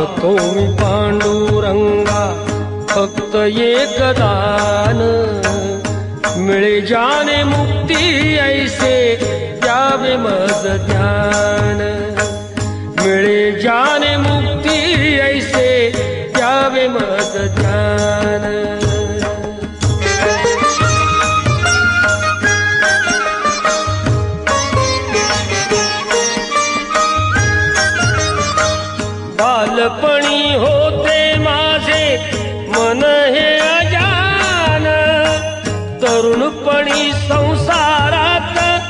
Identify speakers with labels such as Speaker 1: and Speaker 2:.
Speaker 1: मागतो मी पांडुरंगा फक्त एक दान, मिळे जाने मुक्ती ऐसे द्यावे मज ज्ञान, मिळे जाने मुक्ती ऐसे द्यावे मज ज्ञान। बालपणी होते माझे मन हे अजान, तरुणपणी